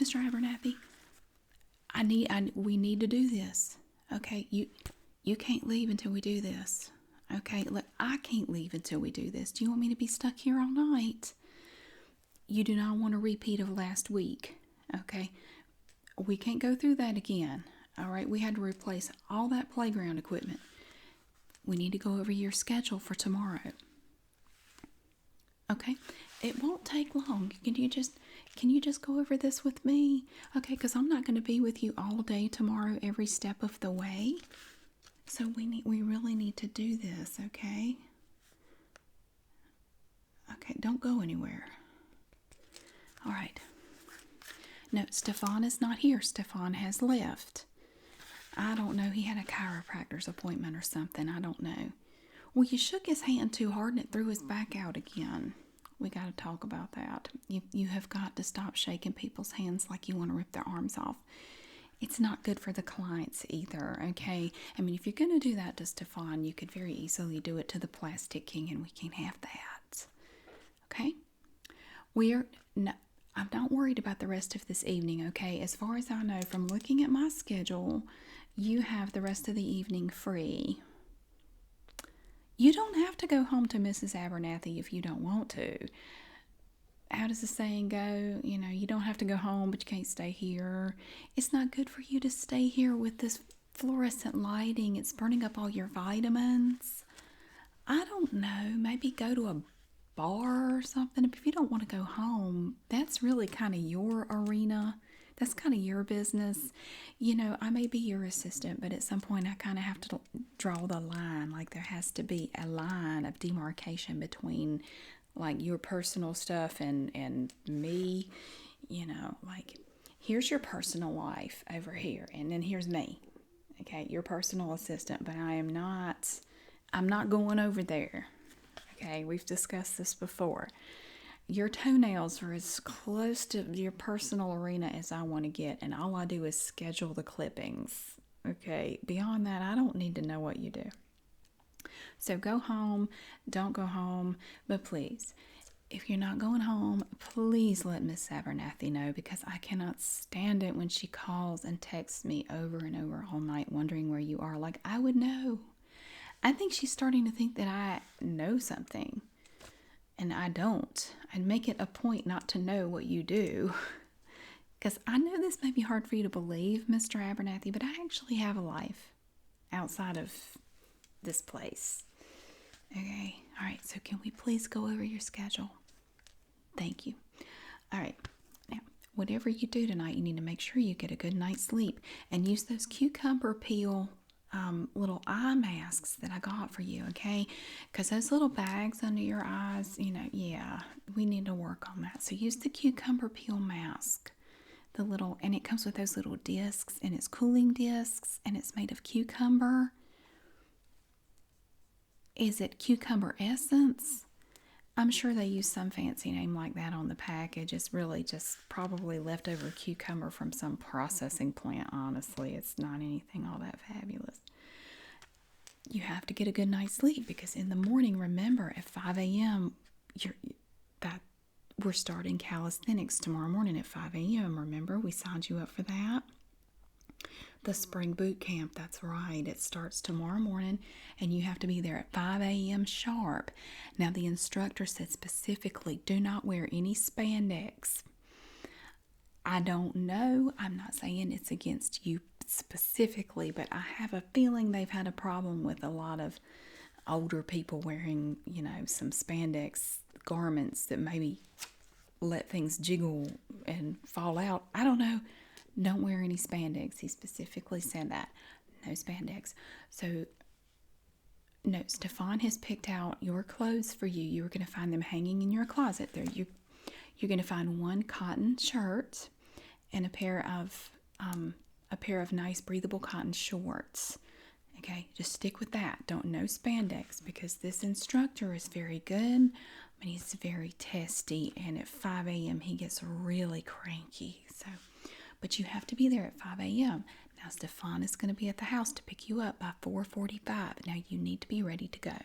Mr. Abernathy, we need to do this. Okay, you can't leave until we do this. Okay, look, I can't leave until we do this. Do you want me to be stuck here all night? You do not want a repeat of last week. Okay, we can't go through that again. All right, we had to replace all that playground equipment. We need to go over your schedule for tomorrow. Okay, it won't take long. Can you just go over this with me? Okay, because I'm not going to be with you all day tomorrow, every step of the way. So we really need to do this. Okay. Okay, don't go anywhere. All right. No, Stefan is not here. Stefan has left. I don't know. He had a chiropractor's appointment or something. I don't know. Well, you shook his hand too hard and it threw his back out again. We got to talk about that. You have got to stop shaking people's hands like you want to rip their arms off. It's not good for the clients either, okay? I mean, if you're going to do that to Stefan, you could very easily do it to the Plastic King, and we can't have that. Okay? I'm not worried about the rest of this evening, okay? As far as I know, from looking at my schedule, you have the rest of the evening free. You don't have to go home to Mrs. Abernathy if you don't want to. How does the saying go? You know, you don't have to go home, but you can't stay here. It's not good for you to stay here with this fluorescent lighting. It's burning up all your vitamins. I don't know. Maybe go to a bar or something. If you don't want to go home, that's really kind of your arena. That's kind of your business. You know, I may be your assistant, but at some point I kind of have to draw the line. Like there has to be a line of demarcation between like your personal stuff and me, you know, like here's your personal life over here and then here's me. Okay, your personal assistant, but I'm not going over there. Okay, we've discussed this before. Your toenails are as close to your personal arena as I want to get, and all I do is schedule the clippings. Okay, beyond that, I don't need to know what you do. So go home, don't go home, but please, if you're not going home, please let Miss Abernathy know because I cannot stand it when she calls and texts me over and over all night wondering where you are. Like I would know. I think she's starting to think that I know something, and I don't. I'd make it a point not to know what you do. Because I know this may be hard for you to believe, Mr. Abernathy, but I actually have a life outside of this place. Okay, all right, so can we please go over your schedule? Thank you. All right, now, whatever you do tonight, you need to make sure you get a good night's sleep and use those cucumber peel little eye masks that I got for you, okay? Because those little bags under your eyes, you know, yeah, we need to work on that. So use the cucumber peel mask. And it comes with those little discs, and it's cooling discs, and it's made of cucumber. Is it cucumber essence? I'm sure they use some fancy name like that on the package. It's really just probably leftover cucumber from some processing plant, honestly. It's not anything all that fabulous. You have to get a good night's sleep because in the morning, remember, at 5 a.m., we're starting calisthenics tomorrow morning at 5 a.m. Remember, we signed you up for that? The spring boot camp, that's right. It starts tomorrow morning and you have to be there at 5 a.m. sharp. Now, the instructor said specifically, do not wear any spandex. I don't know. I'm not saying it's against you specifically, but I have a feeling they've had a problem with a lot of older people wearing, you know, some spandex garments that maybe let things jiggle and fall out. I don't know. Don't wear any spandex. He specifically said that. No spandex. So, no, Stefan has picked out your clothes for you. You're going to find them hanging in your closet. You're going to find one cotton shirt and a pair of nice breathable cotton shorts. Okay, just stick with that. No spandex because this instructor is very good, but he's very testy, and at 5 a.m. he gets really cranky. But you have to be there at 5 a.m. Now, Stefan is going to be at the house to pick you up by 4:45. Now, you need to be ready to go.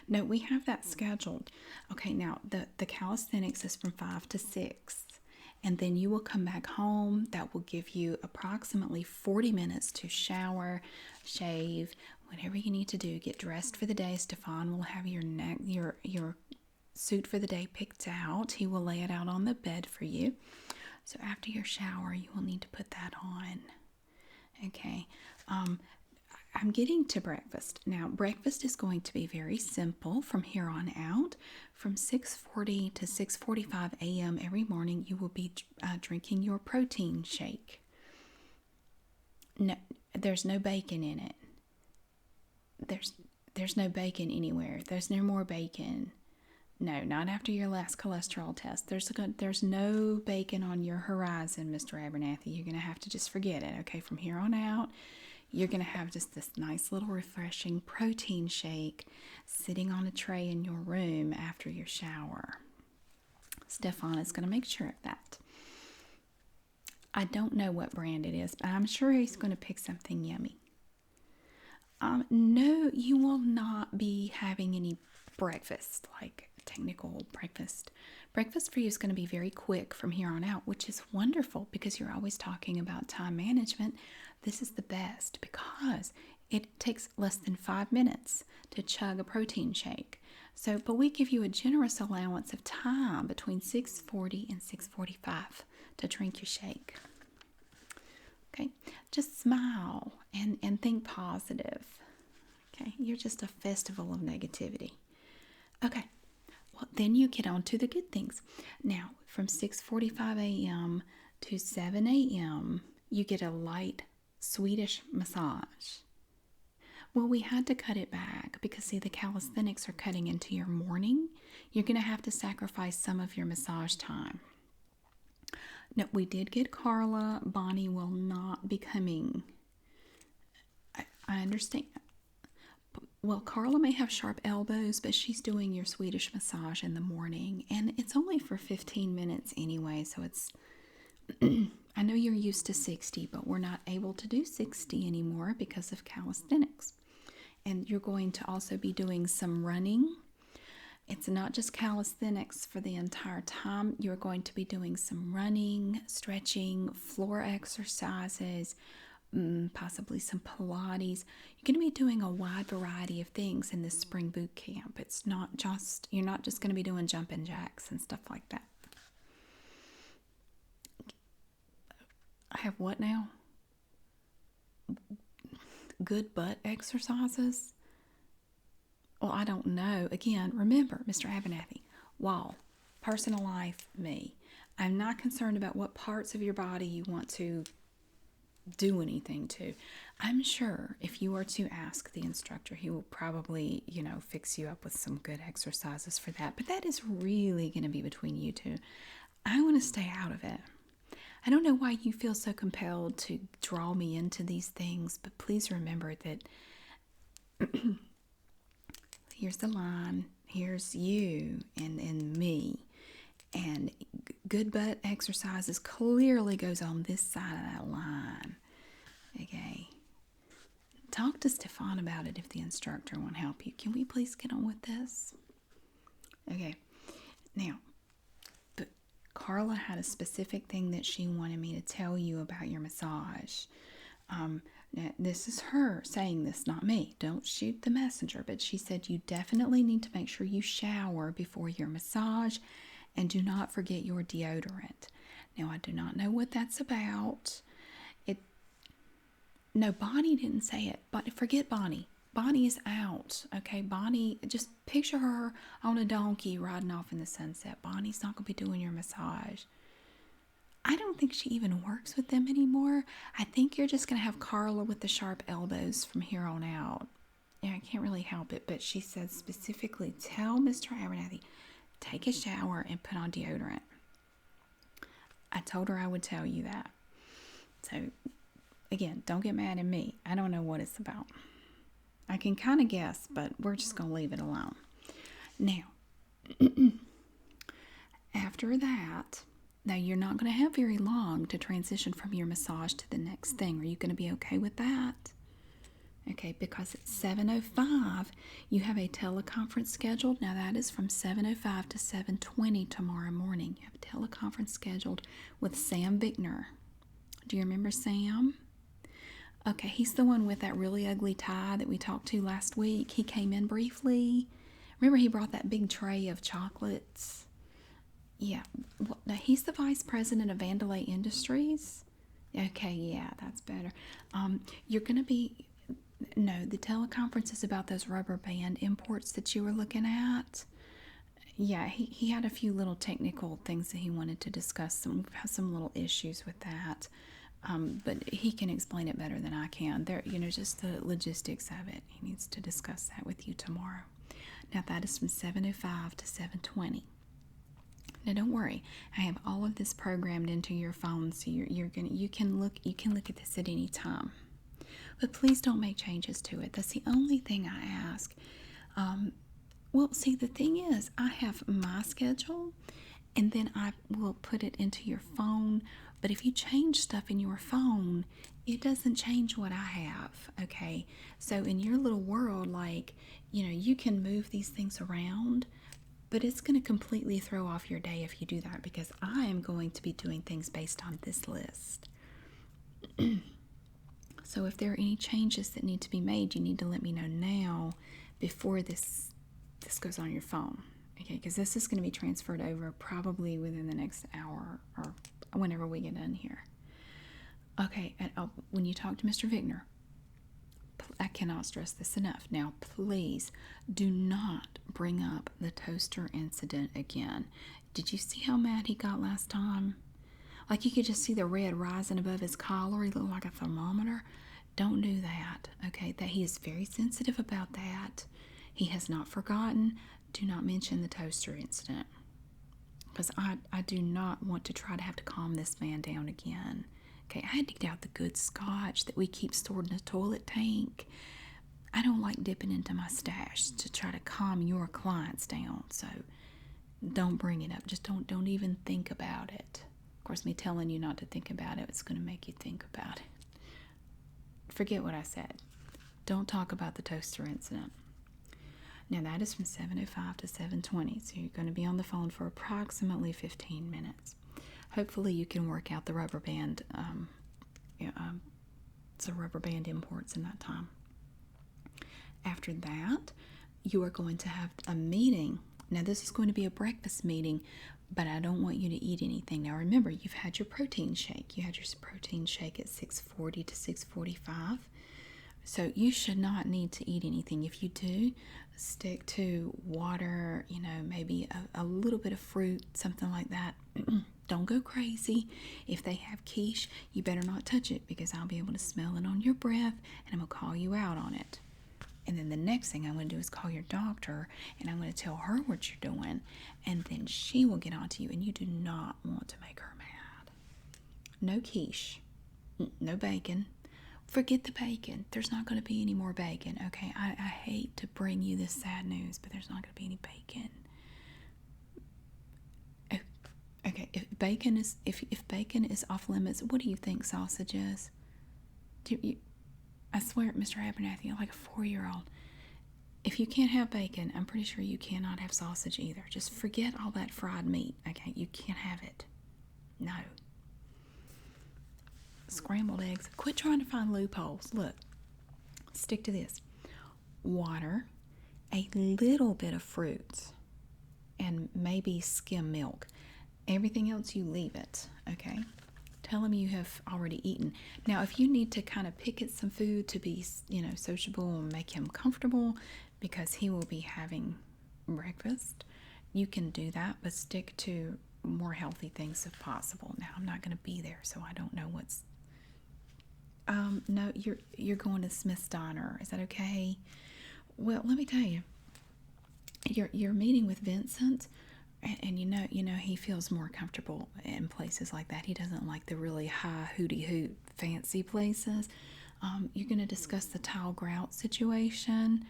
No, we have that scheduled. Okay, now, the calisthenics is from 5 to 6. and then you will come back home. That will give you approximately 40 minutes to shower, shave, whatever you need to do. Get dressed for the day. Stefan will have your suit for the day picked out. He will lay it out on the bed for you. So after your shower, you will need to put that on. Okay. I'm getting to breakfast. Now, breakfast is going to be very simple from here on out. From 6:40 to 6:45 a.m. every morning, you will be drinking your protein shake. No, there's no bacon in it. There's no bacon anywhere. There's no more bacon. No, not after your last cholesterol test. There's no bacon on your horizon, Mr. Abernathy. You're going to have to just forget it, okay? From here on out, you're going to have just this nice little refreshing protein shake sitting on a tray in your room after your shower. Stefan is going to make sure of that. I don't know what brand it is, but I'm sure he's going to pick something yummy. No, you will not be having any breakfast, like technical breakfast. Breakfast for you is going to be very quick from here on out, which is wonderful because you're always talking about time management. This is the best because it takes less than 5 minutes to chug a protein shake. So, but we give you a generous allowance of time between 6:40 and 6:45 to drink your shake. Okay, just smile and think positive. Okay, you're just a festival of negativity. Okay, well, then you get on to the good things. Now, from 6:45 a.m. to 7 a.m., you get a light Swedish massage. Well, we had to cut it back because, see, the calisthenics are cutting into your morning. You're going to have to sacrifice some of your massage time. No, we did get Carla. Bonnie will not be coming. I understand. Well, Carla may have sharp elbows, but she's doing your Swedish massage in the morning. And it's only for 15 minutes anyway, so it's... I know you're used to 60, but we're not able to do 60 anymore because of calisthenics. And you're going to also be doing some running. It's not just calisthenics for the entire time. You're going to be doing some running, stretching, floor exercises, possibly some Pilates. You're going to be doing a wide variety of things in this spring boot camp. It's not just, you're not just going to be doing jumping jacks and stuff like that. I have what now? Good butt exercises? Well, I don't know. Again, remember, Mr. Abernathy, wall, personal life, me. I'm not concerned about what parts of your body you want to do anything to. I'm sure if you were to ask the instructor, he will probably, fix you up with some good exercises for that. But that is really going to be between you two. I want to stay out of it. I don't know why you feel so compelled to draw me into these things, but please remember that here's the line, here's you and me, and good butt exercises clearly goes on this side of that line. Okay. Talk to Stefan about it if the instructor won't help you. Can we please get on with this? Okay. Now, but Carla had a specific thing that she wanted me to tell you about your massage. Now, this is her saying this, not me. Don't shoot the messenger. But she said you definitely need to make sure you shower before your massage and do not forget your deodorant. Now, I do not know what that's about. No, Bonnie didn't say it, but forget Bonnie. Bonnie is out, okay? Bonnie, just picture her on a donkey riding off in the sunset. Bonnie's not going to be doing your massage. I don't think she even works with them anymore. I think you're just going to have Carla with the sharp elbows from here on out. Yeah, I can't really help it, but she said specifically, tell Mr. Abernathy, take a shower and put on deodorant. I told her I would tell you that. So, again, don't get mad at me. I don't know what it's about. I can kind of guess, but we're just going to leave it alone. Now, after that, now you're not going to have very long to transition from your massage to the next thing. Are you going to be okay with that? Okay, because at 7:05 you have a teleconference scheduled. Now that is from 7:05 to 7:20 tomorrow morning. You have a teleconference scheduled with Sam Bickner. Do you remember Sam? Okay, he's the one with that really ugly tie that we talked to last week. He came in briefly. Remember, he brought that big tray of chocolates? Yeah. Well, now he's the vice president of Vandalay Industries. Okay, yeah, that's better. You're going to be. No, the teleconference is about those rubber band imports that you were looking at. Yeah, he had a few little technical things that he wanted to discuss. We've had some little issues with that. But he can explain it better than I can. There, just the logistics of it. He needs to discuss that with you tomorrow. Now that is from 7:05 to 7:20. Now don't worry, I have all of this programmed into your phone, so you can look at this at any time. But please don't make changes to it. That's the only thing I ask. Well, see, the thing is, I have my schedule, and then I will put it into your phone. But if you change stuff in your phone, it doesn't change what I have, okay? So in your little world, you can move these things around, but it's going to completely throw off your day if you do that, because I am going to be doing things based on this list. So if there are any changes that need to be made, you need to let me know now before this goes on your phone. Okay, because this is going to be transferred over probably within the next hour or whenever we get done here. Okay, and when you talk to Mr. Vigner, I cannot stress this enough. Now, please do not bring up the toaster incident again. Did you see how mad he got last time? Like, you could just see the red rising above his collar. He looked like a thermometer. Don't do that, okay? That he is very sensitive about that. He has not forgotten. Do not mention the toaster incident, because I do not want to try to have to calm this man down again. Okay, I had to get out the good scotch that we keep stored in the toilet tank. I don't like dipping into my stash to try to calm your clients down, so don't bring it up. Just don't even think about it. Of course, me telling you not to think about it, it's going to make you think about it. Forget what I said. Don't talk about the toaster incident. Now, that is from 7:05 to 7:20, so you're going to be on the phone for approximately 15 minutes. Hopefully, you can work out the rubber band, rubber band imports in that time. After that, you are going to have a meeting. Now, this is going to be a breakfast meeting, but I don't want you to eat anything. Now, remember, you've had your protein shake. You had your protein shake at 6:40 to 6:45. So you should not need to eat anything. If you do, stick to water, maybe a little bit of fruit, something like that. Don't go crazy. If they have quiche, you better not touch it, because I'll be able to smell it on your breath, and I'm going to call you out on it. And then the next thing I'm going to do is call your doctor, and I'm going to tell her what you're doing, and then she will get on to you, and you do not want to make her mad. No quiche. No bacon. Forget the bacon. There's not going to be any more bacon, okay? I hate to bring you this sad news, but there's not going to be any bacon. Okay, if bacon is off limits, what do you think sausage is? I swear, Mr. Abernathy, you're like a 4-year-old. If you can't have bacon, I'm pretty sure you cannot have sausage either. Just forget all that fried meat, okay? You can't have it. No. Scrambled eggs. Quit trying to find loopholes. Look, stick to this. Water, a little bit of fruit, and maybe skim milk. Everything else, you leave it, okay? Tell him you have already eaten. Now, if you need to kind of pick at some food to be, sociable and make him comfortable because he will be having breakfast, you can do that, but stick to more healthy things if possible. Now, I'm not going to be there, so I don't know what's... No, you're going to Smith's Diner. Is that okay? Well, let me tell you. You're meeting with Vincent, and he feels more comfortable in places like that. He doesn't like the really high hooty hoot fancy places. You're going to discuss the tile grout situation,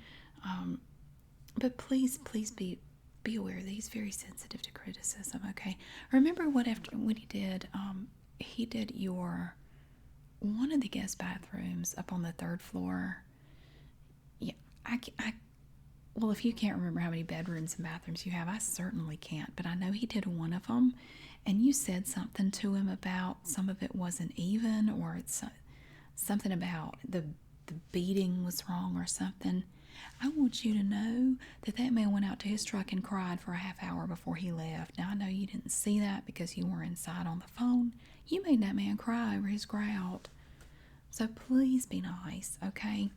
but please be aware that he's very sensitive to criticism. Okay, remember when he did one of the guest bathrooms up on the 3rd floor. well, if you can't remember how many bedrooms and bathrooms you have, I certainly can't. But I know he did one of them, and you said something to him about some of it wasn't even, or it's something about the beading was wrong or something. I want you to know that that man went out to his truck and cried for a half hour before he left. Now, I know you didn't see that because you were inside on the phone. You made that man cry over his grout. So please be nice, okay?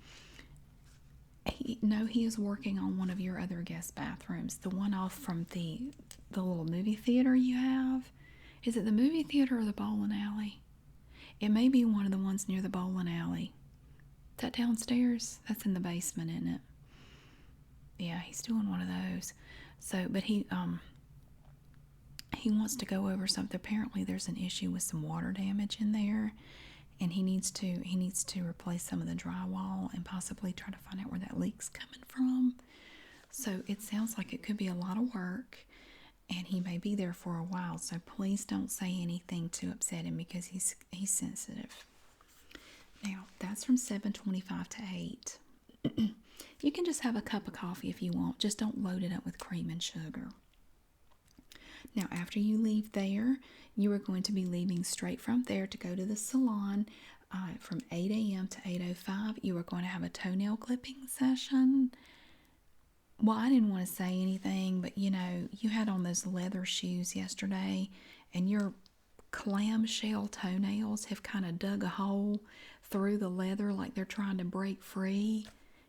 He is working on one of your other guest bathrooms, the one off from the little movie theater you have. Is it the movie theater or the bowling alley? It may be one of the ones near the bowling alley. Is that downstairs? That's in the basement, isn't it? Yeah, he's doing one of those. So, but he wants to go over something. Apparently, there's an issue with some water damage in there, and he needs to replace some of the drywall and possibly try to find out where that leak's coming from. So it sounds like it could be a lot of work, and he may be there for a while. So please don't say anything to upset him because he's sensitive. Now that's from 7:25 to 8. You can just have a cup of coffee if you want. Just don't load it up with cream and sugar. Now, after you leave there, you are going to be leaving straight from there to go to the salon from 8 a.m. to 8:05. You are going to have a toenail clipping session. Well, I didn't want to say anything, but you had on those leather shoes yesterday, and your clamshell toenails have kind of dug a hole through the leather like they're trying to break free.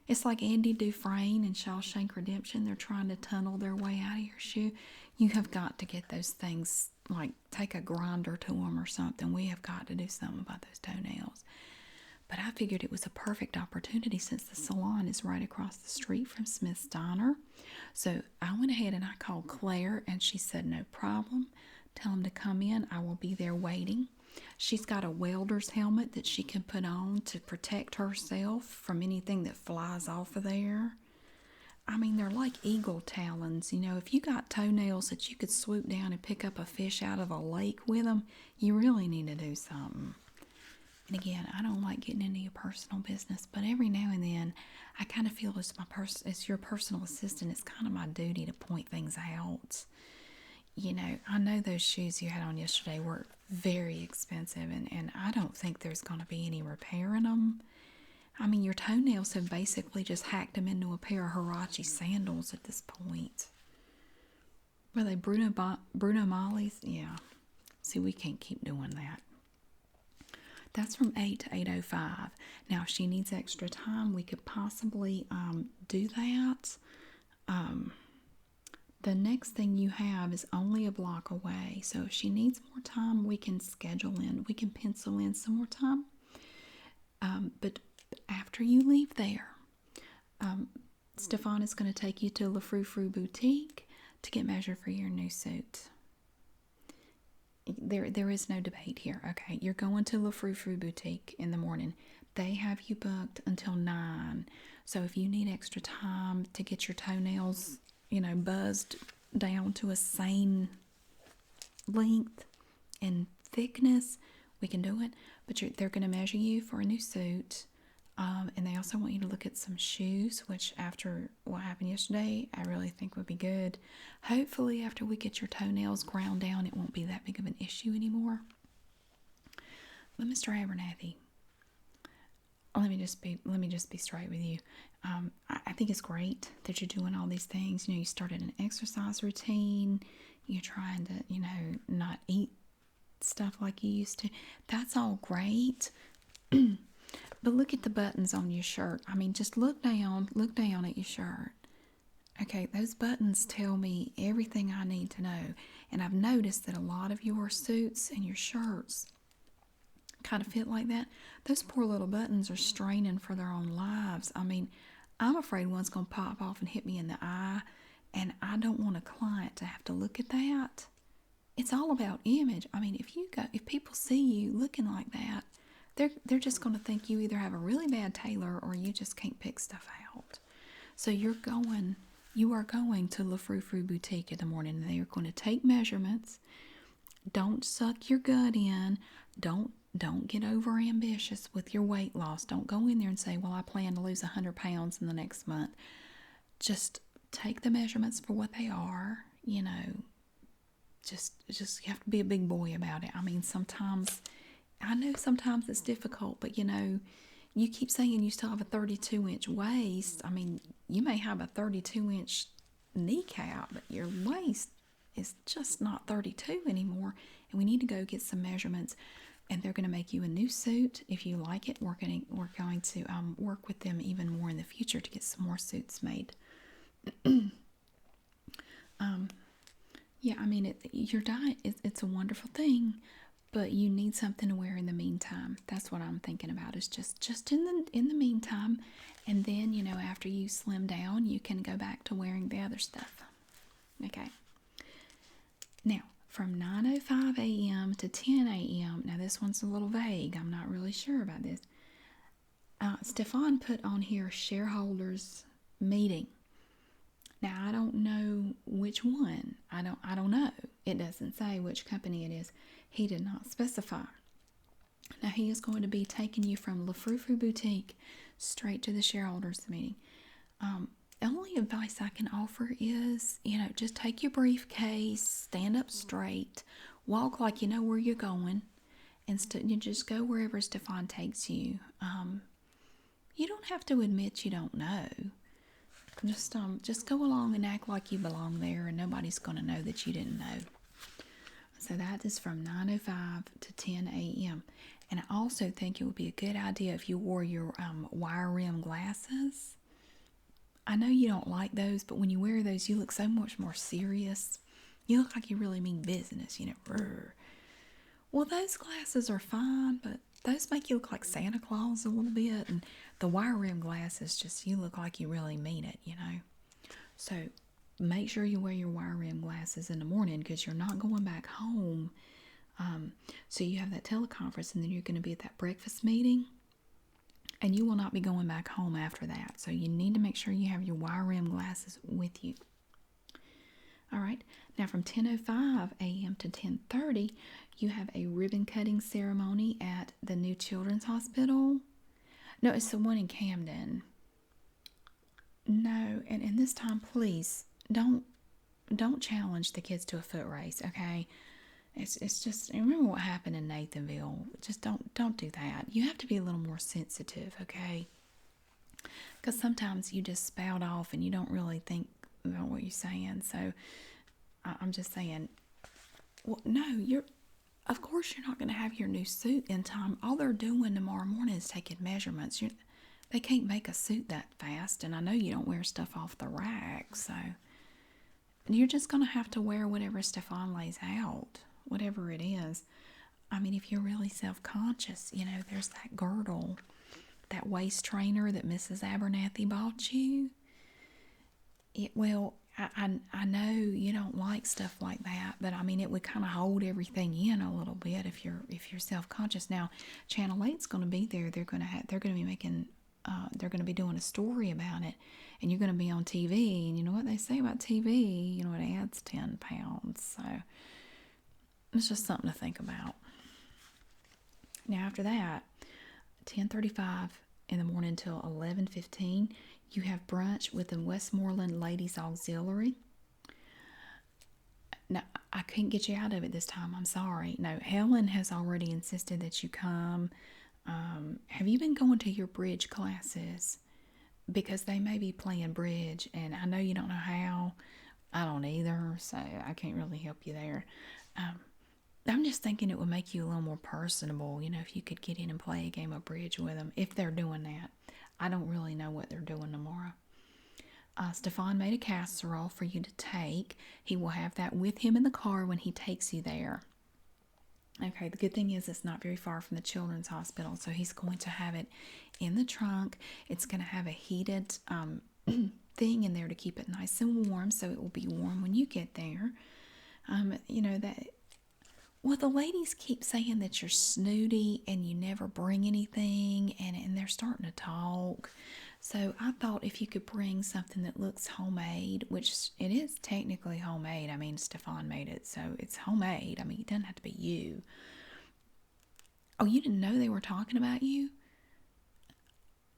It's like Andy Dufresne in Shawshank Redemption. They're trying to tunnel their way out of your shoe. You have got to get those things, like take a grinder to them or something. We have got to do something about those toenails. But I figured it was a perfect opportunity since the salon is right across the street from Smith's Diner. So I went ahead and I called Claire, and she said, no problem. Tell him to come in. I will be there waiting. She's got a welder's helmet that she can put on to protect herself from anything that flies off of there. I mean, they're like eagle talons. If you got toenails that you could swoop down and pick up a fish out of a lake with them, you really need to do something. And again, I don't like getting into your personal business, but every now and then, I kind of feel as your personal assistant, it's kind of my duty to point things out. I know those shoes you had on yesterday were very expensive, and I don't think there's going to be any repairing them. I mean, your toenails have basically just hacked them into a pair of Huarache sandals at this point. Were they Bruno Molly's? Yeah. See, we can't keep doing that. That's from 8 to 8:05. Now, if she needs extra time, we could possibly do that. The next thing you have is only a block away. So if she needs more time, we can pencil in some more time. But after you leave there, Stefan is going to take you to La Frou Frou Boutique to get measured for your new suit. There is no debate here. Okay, you're going to La Frou Frou Boutique in the morning. They have you booked until 9. So if you need extra time to get your toenails, buzzed down to a sane length and thickness, we can do it. But they're going to measure you for a new suit. And they also want you to look at some shoes, which after what happened yesterday, I really think would be good. Hopefully, after we get your toenails ground down, it won't be that big of an issue anymore. But Mr. Abernathy, let me just be straight with you. I think it's great that you're doing all these things. You started an exercise routine. You're trying to, not eat stuff like you used to. That's all great. But look at the buttons on your shirt. I mean, just look down at your shirt. Okay, those buttons tell me everything I need to know. And I've noticed that a lot of your suits and your shirts kind of fit like that. Those poor little buttons are straining for their own lives. I mean, I'm afraid one's going to pop off and hit me in the eye, and I don't want a client to have to look at that. It's all about image. I mean, if people see you looking like that, they're just going to think you either have a really bad tailor or you just can't pick stuff out. So you are going to La Frou Frou Boutique in the morning, and they are going to take measurements. don't suck your gut in. Don't get over ambitious with your weight loss. Don't go in there and say, well, I plan to lose 100 pounds in the next month. Just take the measurements for what they are. Just you have to be a big boy about it. I mean, I know sometimes it's difficult, but you keep saying you still have a 32-inch waist. I mean, you may have a 32-inch kneecap, but your waist is just not 32 anymore. And we need to go get some measurements. And they're going to make you a new suit if you like it. We're going to work with them even more in the future to get some more suits made. Yeah, I mean, your diet it's a wonderful thing, but you need something to wear in the meantime. That's what I'm thinking about. Is just in the meantime, and then after you slim down, you can go back to wearing the other stuff. Okay. Now, from 9:05 a.m. to 10 a.m. Now this one's a little vague. I'm not really sure about this. Stefan put on here shareholders meeting. Now I don't know which one. I don't know. It doesn't say which company it is. He did not specify. Now he is going to be taking you from La Frou Frou Boutique straight to the shareholders meeting. The only advice I can offer is, just take your briefcase, stand up straight, walk like you know where you're going, and you just go wherever Stefan takes you. You don't have to admit you don't know. Just go along and act like you belong there, and nobody's going to know that you didn't know. So that is from 9:05 to 10 a.m. And I also think it would be a good idea if you wore your wire rim glasses. I know you don't like those, but when you wear those, you look so much more serious. You look like you really mean business, Well, those glasses are fine, but those make you look like Santa Claus a little bit. And the wire rim glasses, you look like you really mean it, So make sure you wear your wire rim glasses in the morning because you're not going back home. So you have that teleconference, and then you're going to be at that breakfast meeting. And you will not be going back home after that. So you need to make sure you have your wire rim glasses with you. All right. Now from 10:05 a.m. to 10:30, you have a ribbon cutting ceremony at the new Children's Hospital. No, it's the one in Camden. No, and this time, please don't challenge the kids to a foot race, okay? It's just, remember what happened in Nathanville. Just don't do that. You have to be a little more sensitive, okay? Because sometimes you just spout off and you don't really think about what you're saying. So I'm just saying, well, no, of course you're not going to have your new suit in time. All they're doing tomorrow morning is taking measurements. They can't make a suit that fast, and I know you don't wear stuff off the rack, so you're just going to have to wear whatever Stefan lays out. Whatever it is. I mean, if you're really self-conscious, there's that girdle, that waist trainer that Mrs. Abernathy bought you. I know you don't like stuff like that, but I mean, it would kind of hold everything in a little bit if you're self-conscious. Now, Channel 8's going to be there. They're going to be making, they're going to be doing a story about it, and you're going to be on TV. And you know what they say about TV? It adds 10 pounds. So it's just something to think about. Now after that, 10:35 in the morning till 11:15, you have brunch with the Westmoreland Ladies Auxiliary. Now, I couldn't get you out of it this time. I'm sorry. No, Helen has already insisted that you come. Have you been going to your bridge classes? Because they may be playing bridge, and I know you don't know how. I don't either, so I can't really help you there. I'm just thinking it would make you a little more personable, if you could get in and play a game of bridge with them, if they're doing that. I don't really know what they're doing tomorrow. Stefan made a casserole for you to take. He will have that with him in the car when he takes you there. Okay, the good thing is it's not very far from the Children's Hospital, so he's going to have it in the trunk. It's going to have a heated thing in there to keep it nice and warm, so it will be warm when you get there. Well, the ladies keep saying that you're snooty and you never bring anything, and they're starting to talk. So I thought if you could bring something that looks homemade, which it is technically homemade. I mean, Stefan made it, so it's homemade. I mean, it doesn't have to be you. Oh, you didn't know they were talking about you?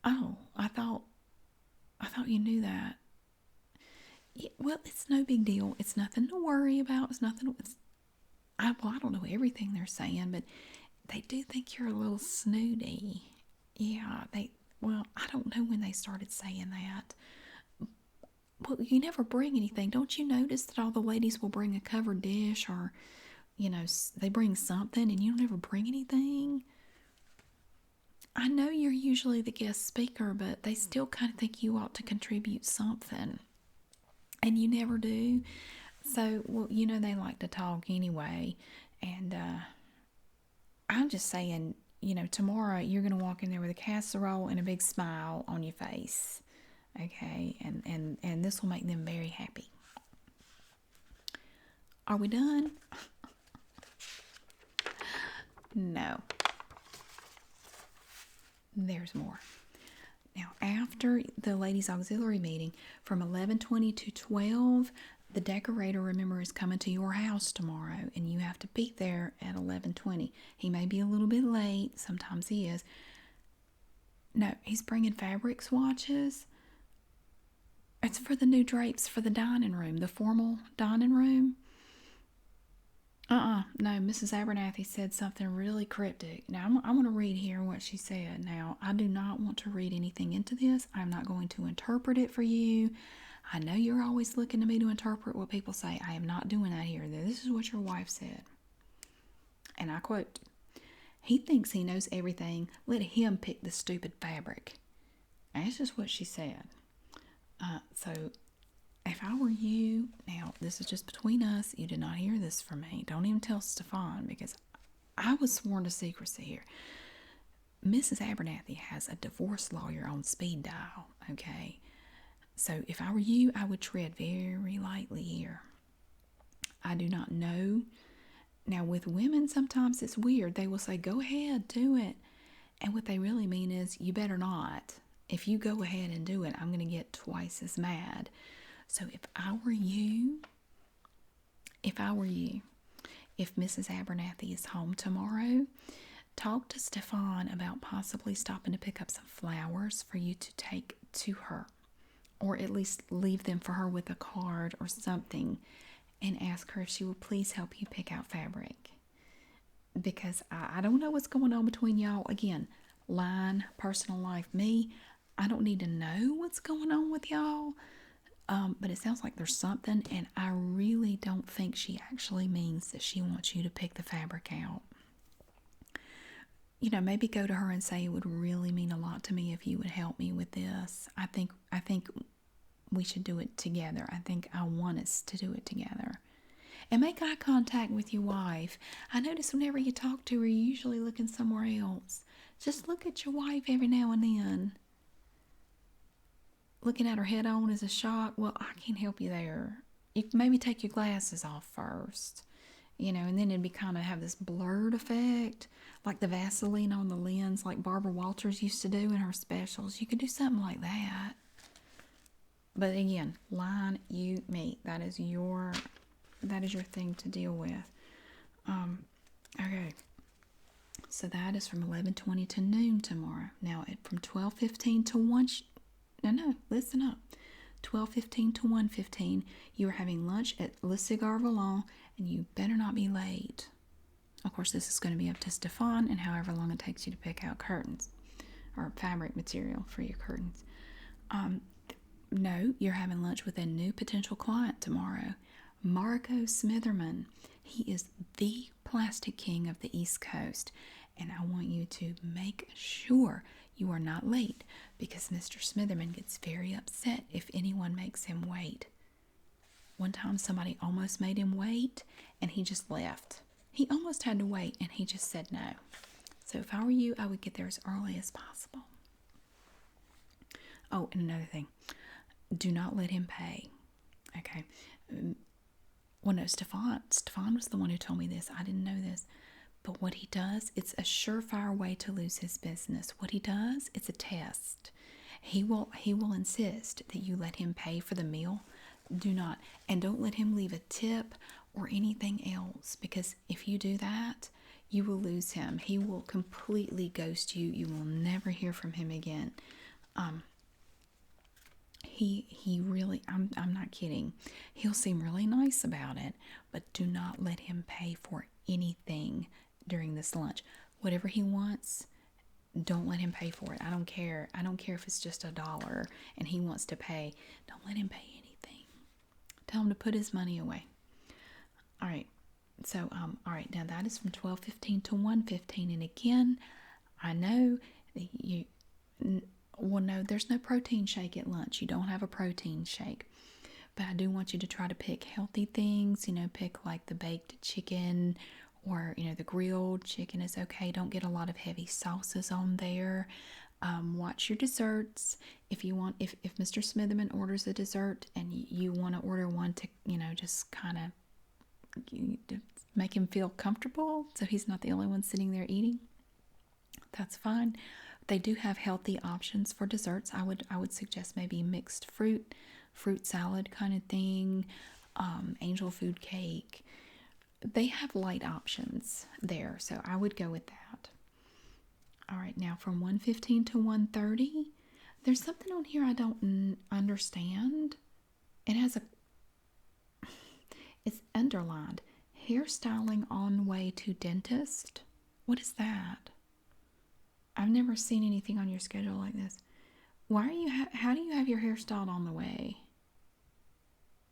Oh, I thought you knew that. Yeah, well, it's no big deal. It's nothing to worry about. It's nothing. I don't know everything they're saying, but they do think you're a little snooty. Yeah, well, I don't know when they started saying that. Well, you never bring anything. Don't you notice that all the ladies will bring a covered dish or, they bring something and you don't ever bring anything? I know you're usually the guest speaker, but they still kind of think you ought to contribute something. And you never do. So, well, they like to talk anyway. And I'm just saying, tomorrow you're going to walk in there with a casserole and a big smile on your face. Okay? And this will make them very happy. Are we done? No. There's more. Now, after the ladies' auxiliary meeting, from 11:20 to 12, the decorator, remember, is coming to your house tomorrow, and you have to be there at 11:20. He may be a little bit late. Sometimes he is. No, he's bringing fabric swatches. It's for the new drapes for the dining room, the formal dining room. No, Mrs. Abernathy said something really cryptic. Now, I want to read here what she said. Now, I do not want to read anything into this. I'm not going to interpret it for you. I know you're always looking to me to interpret what people say. I am not doing that here. This is what your wife said. And I quote, "He thinks he knows everything. Let him pick the stupid fabric." That's just what she said. So if I were you, now this is just between us, you did not hear this from me. Don't even tell Stefan because I was sworn to secrecy here. Mrs. Abernathy has a divorce lawyer on speed dial, okay? So if I were you, I would tread very lightly here. I do not know. Now, with women, sometimes it's weird. They will say, "Go ahead, do it." And what they really mean is, you better not. If you go ahead and do it, I'm going to get twice as mad. So if I were you, if Mrs. Abernathy is home tomorrow, talk to Stefan about possibly stopping to pick up some flowers for you to take to her. Or at least leave them for her with a card or something and ask her if she would please help you pick out fabric. Because I don't know what's going on between y'all. Again, line, personal life. Me, I don't need to know what's going on with y'all. But it sounds like there's something, and I really don't think she actually means that she wants you to pick the fabric out. Maybe go to her and say, "It would really mean a lot to me if you would help me with this. I think we should do it together. I think I want us to do it together." And make eye contact with your wife. I notice whenever you talk to her, you're usually looking somewhere else. Just look at your wife every now and then. Looking at her head on is a shock. Well, I can't help you there. You can maybe take your glasses off first, and then it'd be kind of have this blurred effect, like the Vaseline on the lens, like Barbara Walters used to do in her specials. You could do something like that. But again, line, you, me. That is your thing to deal with. Okay. So that is from 11:20 to noon tomorrow. Now, from 12:15 to 1. No, listen up. 12:15 to 1:15, you are having lunch at Le Cigare Volant, and you better not be late. Of course, this is going to be up to Stefan and however long it takes you to pick out curtains or fabric material for your curtains. No, you're having lunch with a new potential client tomorrow, Marco Smitherman. He is the plastic king of the East Coast, and I want you to make sure you are not late because Mr. Smitherman gets very upset if anyone makes him wait. One time somebody almost made him wait and he just left. He almost had to wait and he just said no. So if I were you, I would get there as early as possible. Oh, and another thing. Do not let him pay. Okay. Well, no, Stefan was the one who told me this. I didn't know this. But what he does, it's a surefire way to lose his business. What he does, it's a test. He will insist that you let him pay for the meal. Do not, and don't let him leave a tip or anything else, because if you do that, you will lose him. He will completely ghost you. You will never hear from him again. He really, I'm not kidding. He'll seem really nice about it, but do not let him pay for anything during this lunch. Whatever he wants, don't let him pay for it. I don't care. I don't care if it's just $1 and he wants to pay. Don't let him pay anything. Tell him to put his money away. All right. So, all right. Now that is from 12:15 to 1:15, and again, I know you. Well, no, there's no protein shake at lunch. You don't have a protein shake. But I do want you to try to pick healthy things. Pick like the baked chicken, or, the grilled chicken is okay. Don't get a lot of heavy sauces on there. Watch your desserts. If Mr. Smitherman orders a dessert and you want to order one to, just kind of make him feel comfortable so he's not the only one sitting there eating, that's fine. They do have healthy options for desserts. I would suggest maybe mixed fruit salad kind of thing, angel food cake. They have light options there, so I would go with that. All right, now from 1:15 to 1:30, there's something on here I don't understand. It's underlined, hairstyling on way to dentist. What is that? I've never seen anything on your schedule like this. How do you have your hair styled on the way?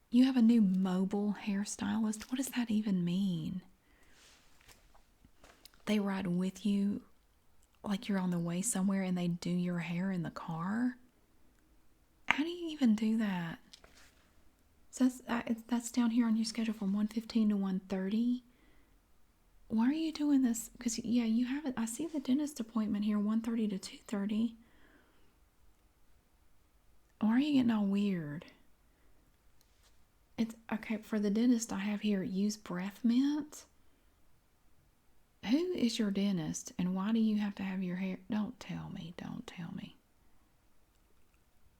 You have a new mobile hairstylist? What does that even mean? They ride with you like you're on the way somewhere and they do your hair in the car? How do you even do that? So that's down here on your schedule from 1:15 to 1:30. Why are you doing this? Because, yeah, you have it. I see the dentist appointment here, 1:30 to 2:30. Why are you getting all weird? It's okay. For the dentist, I have here, use breath mint. Who is your dentist, and why do you have to have your hair? Don't tell me.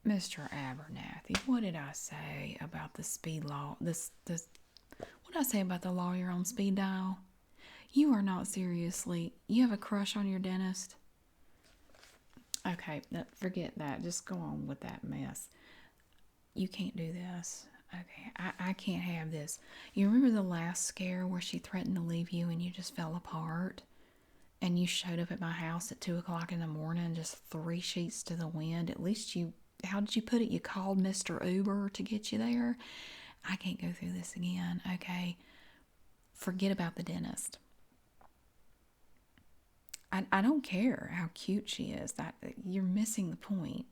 Mr. Abernathy, what did I say about the speed law? What did I say about the lawyer on speed dial? You are not seriously. You have a crush on your dentist? Okay, forget that. Just go on with that mess. You can't do this. Okay, I can't have this. You remember the last scare where she threatened to leave you and you just fell apart? And you showed up at my house at 2 o'clock in the morning, just 3 sheets to the wind. At least how did you put it? You called Mr. Uber to get you there? I can't go through this again, okay? Forget about the dentist. I don't care how cute she is. You're missing the point.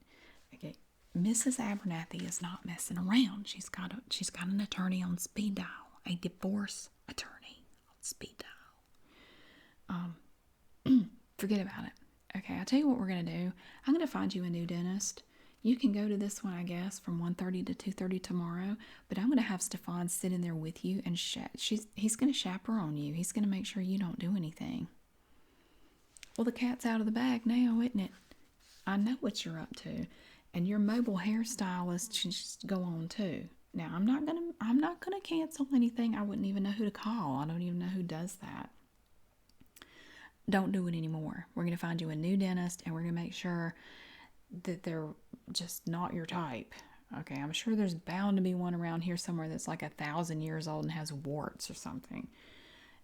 Okay, Mrs. Abernathy is not messing around. She's got an attorney on speed dial, a divorce attorney on speed dial. Forget about it. Okay, I'll tell you what we're gonna do. I'm gonna find you a new dentist. You can go to this one, I guess, from 1:30 to 2:30 tomorrow. But I'm gonna have Stefan sit in there with you, and he's gonna chaperone you. He's gonna make sure you don't do anything. Well, the cat's out of the bag now, isn't it? I know what you're up to, and your mobile hairstylist should just go on too. Now, I'm not gonna cancel anything. I wouldn't even know who to call. I don't even know who does that. Don't do it anymore. We're gonna find you a new dentist, and we're gonna make sure that they're just not your type. Okay, I'm sure there's bound to be one around here somewhere that's like 1,000 years old and has warts or something.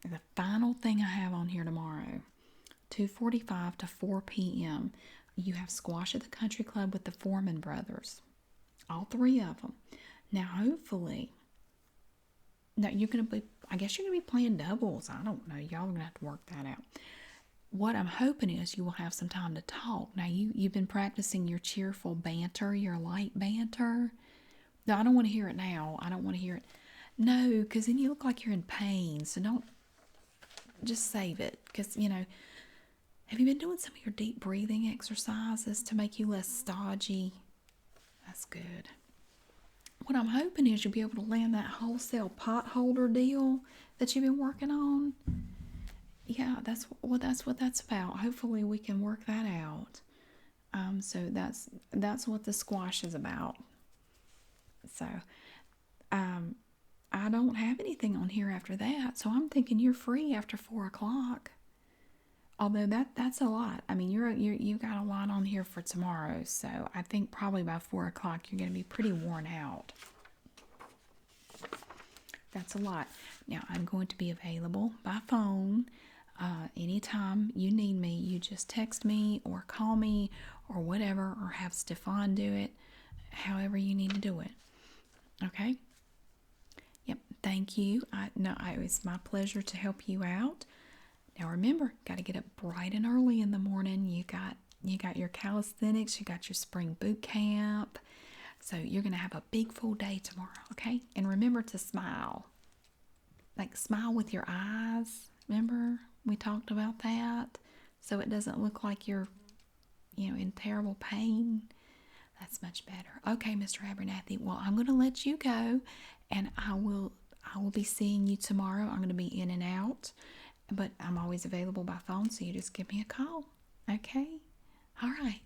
And the final thing I have on here tomorrow, 2:45 to 4 p.m. You have squash at the country club with the Foreman brothers. All 3 of them. Now, hopefully, I guess you're going to be playing doubles. I don't know. Y'all are going to have to work that out. What I'm hoping is you will have some time to talk. Now, you've been practicing your cheerful banter, your light banter. No, I don't want to hear it now. I don't want to hear it. No, because then you look like you're in pain. So don't, just save it. Because, have you been doing some of your deep breathing exercises to make you less stodgy? That's good. What I'm hoping is you'll be able to land that wholesale pot holder deal that you've been working on. Yeah, that's what that's about. Hopefully we can work that out. So that's what the squash is about. So I don't have anything on here after that. So I'm thinking you're free after 4 o'clock. Although that's a lot. I mean, you got a lot on here for tomorrow. So I think probably by 4 o'clock you're going to be pretty worn out. That's a lot. Now I'm going to be available by phone. Anytime you need me, you just text me or call me or whatever, or have Stefan do it, however you need to do it. Okay? Yep. Thank you. It's my pleasure to help you out. Now remember, got to get up bright and early in the morning. You got your calisthenics, you got your spring boot camp. So you're going to have a big full day tomorrow, okay? And remember to smile. Like smile with your eyes. Remember we talked about that? So it doesn't look like you're, in terrible pain. That's much better. Okay, Mr. Abernathy. Well, I'm going to let you go, and I will be seeing you tomorrow. I'm going to be in and out, but I'm always available by phone, so you just give me a call. Okay? All right.